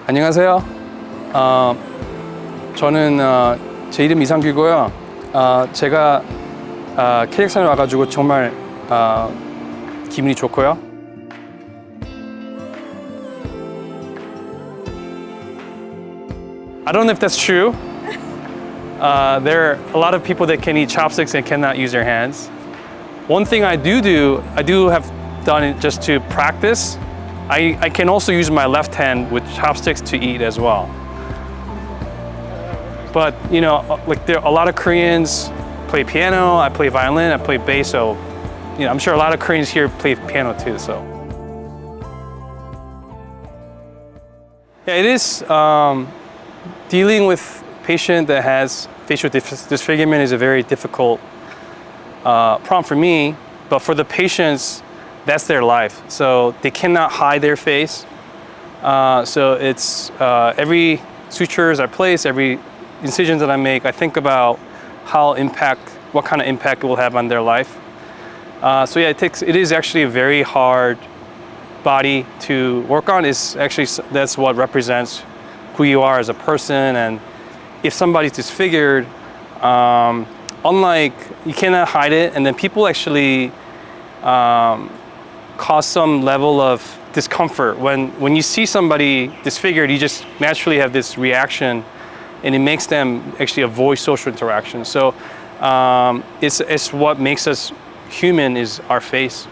안녕하세요. 저는 제 이름 이상규고요. 제가 캐릭산에 와가지고 정말 기분이 좋고요. I don't know if that's true. There are a lot of people that can eat chopsticks and cannot use their hands. One thing I do have done it just to practice. I can also use my left hand with chopsticks to eat as well. But you know, like there are a lot of Koreans play piano, I play violin, I play bass, so you know, I'm sure a lot of Koreans here play piano too. So yeah, it is dealing with a patient that has facial disfigurement is a very difficult problem for me, but for the patients, that's their life. So they cannot hide their face. So it's every sutures I place, every incisions that I make, I think about what kind of impact it will have on their life. So yeah, it is actually a very hard body to work on. That's what represents who you are as a person. And if somebody's disfigured, unlike, you cannot hide it, and then people actually cause some level of discomfort. When you see somebody disfigured, you just naturally have this reaction, and it makes them actually avoid social interaction. So it's what makes us human is our face.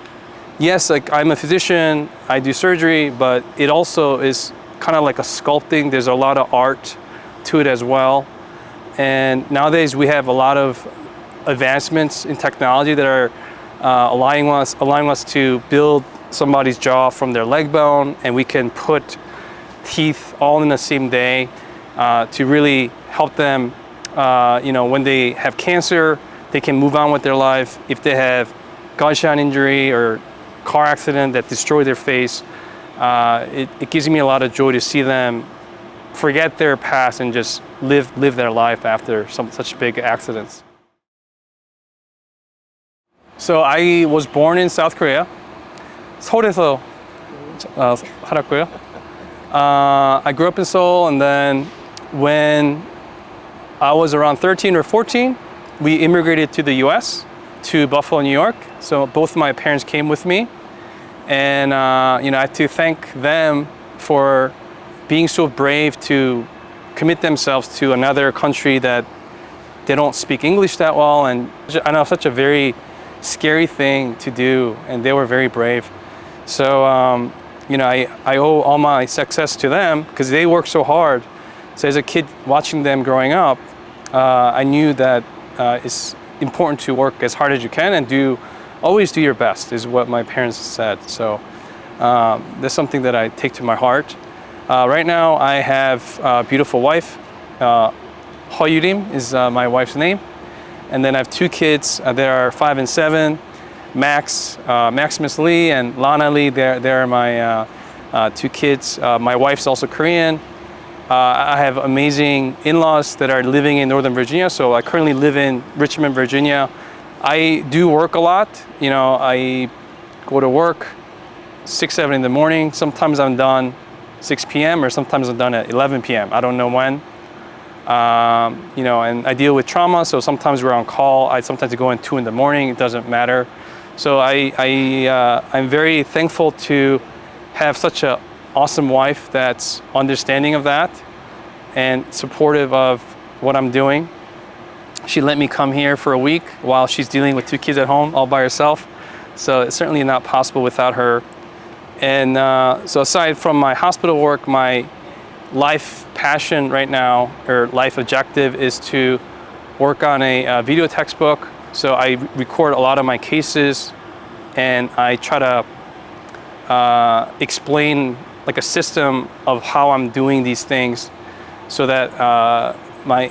Yes, like I'm a physician, I do surgery, but it also is kind of like a sculpting. There's a lot of art to it as well. And nowadays we have a lot of advancements in technology that are allowing us to build somebody's jaw from their leg bone, and we can put teeth all in the same day to really help them. You know, when they have cancer, they can move on with their life. If they have gunshot injury or car accident that destroy their face, it gives me a lot of joy to see them forget their past and just live their life after such big accidents. So I was born in South Korea. 서울에서 살았고요. I grew up in Seoul, and then when I was around 13 or 14, we immigrated to the US, to Buffalo, New York. So both my parents came with me, and you know, I have to thank them for being so brave to commit themselves to another country that they don't speak English that well, and I know such a very scary thing to do, and they were very brave. So you know, I owe all my success to them because they worked so hard. So as a kid watching them growing up, I knew that it's important to work as hard as you can and always do your best is what my parents said. So that's something that I take to my heart. Right now I have a beautiful wife. Hoyurim is my wife's name. And then I have two kids. They are 5 and 7. Maximus Lee and Lana Lee, they're my two kids. My wife's also Korean. I have amazing in-laws that are living in Northern Virginia, so I currently live in Richmond, Virginia. I do work a lot. You know, I go to work 6, 7 in the morning. Sometimes I'm done 6 p.m. or sometimes I'm done at 11 p.m. I don't know when. You know, and I deal with trauma, so sometimes we're on call. I sometimes go in 2 in the morning. It doesn't matter. So I'm very thankful to have such an awesome wife that's understanding of that and supportive of what I'm doing. She let me come here for a week while she's dealing with 2 kids at home all by herself. So it's certainly not possible without her. And so aside from my hospital work, my life passion right now, or life objective, is to work on a video textbook. So I record a lot of my cases, and I try to explain like a system of how I'm doing these things, so that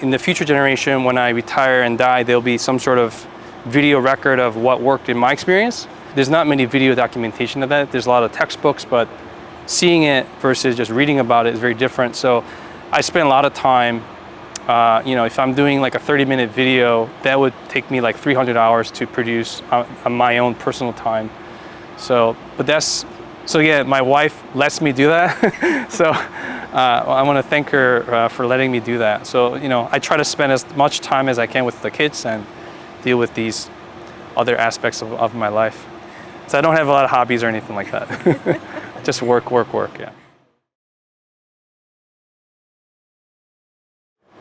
in the future generation, when I retire and die, there'll be some sort of video record of what worked in my experience. There's not many video documentation of that. There's a lot of textbooks, but seeing it versus just reading about it is very different. So I spend a lot of time, you know, if I'm doing like a 30-minute video, that would take me like 300 hours to produce on my own personal time. So, but that's So yeah, my wife lets me do that. So I want to thank her for letting me do that. So I try to spend as much time as I can with the kids and deal with these other aspects of my life. So I don't have a lot of hobbies or anything like that. Just work, yeah.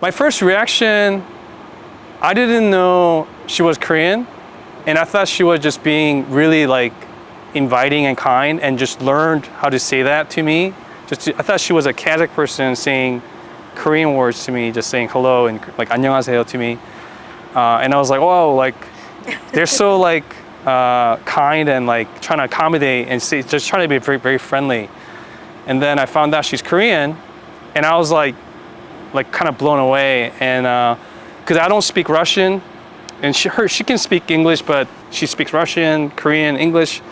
My first reaction, I didn't know she was Korean, and I thought she was just being really like inviting and kind, and just learned how to say that to me. I thought she was a Kazakh person saying Korean words to me, just saying hello and like 안녕하세요 to me. And I was like, whoa, like they're so like kind and like trying to accommodate and just trying to be very, very friendly. And then I found out she's Korean, and I was like kind of blown away. And because I don't speak Russian, and she can speak English, but she speaks Russian, Korean, English.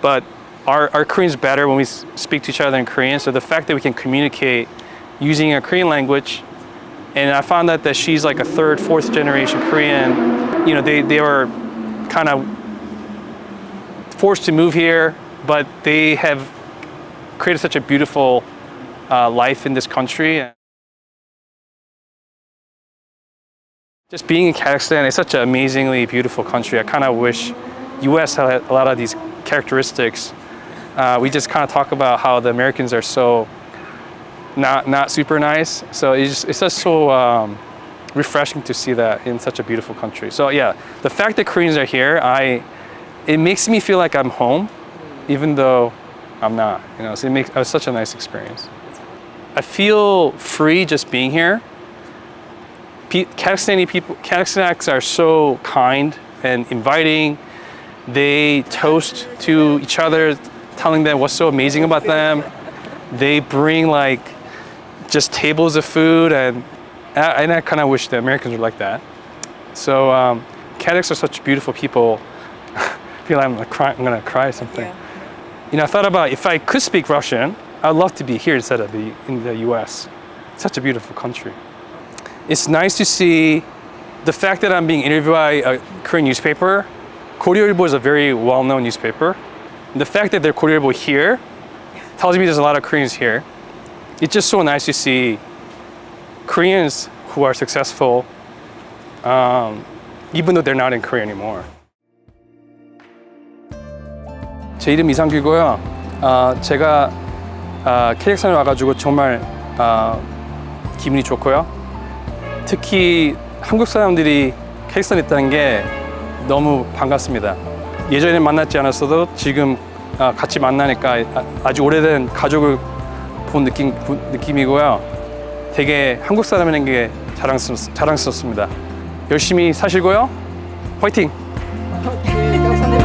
But our Korean's better when we speak to each other in Korean. So the fact that we can communicate using a Korean language, and I found out that she's like a third, fourth generation Korean. They were kind of forced to move here, but they have created such a beautiful life in this country. Just being in Kazakhstan is such an amazingly beautiful country. I kind of wish US had a lot of these characteristics. We just kind of talk about how the Americans are so not super nice. So it's just so refreshing to see that in such a beautiful country. So yeah, the fact that Koreans are here, it makes me feel like I'm home, even though I'm not. So it was such a nice experience. I feel free just being here. Kazakhstanians are so kind and inviting. They toast to each other, telling them what's so amazing about them. They bring like just tables of food, and I kind of wish the Americans were like that. So Kazakhs are such beautiful people. I feel like I'm gonna cry or something. Yeah. I thought about if I could speak Russian, I'd love to be here instead of in the US. It's such a beautiful country. It's nice to see the fact that I'm being interviewed by a Korean newspaper. Koreilbo is a very well-known newspaper. The fact that they're Koreilbo here tells me there's a lot of Koreans here. It's just so nice to see Koreans who are successful, even though they're not in Korea anymore. 제 이름 이상규고요. 제가 카자흐스탄에 와가지고 정말 기분이 좋고요. 특히 한국 사람들이 카자흐스탄에 있다는 게 너무 반갑습니다. 예전에 만났지 않았어도 지금 같이 만나니까 아주 오래된 가족을 본 느낌이고요. 되게 한국 사람이라는 게 자랑스럽습니다. 열심히 사시고요. 화이팅! 오케이, 감사합니다.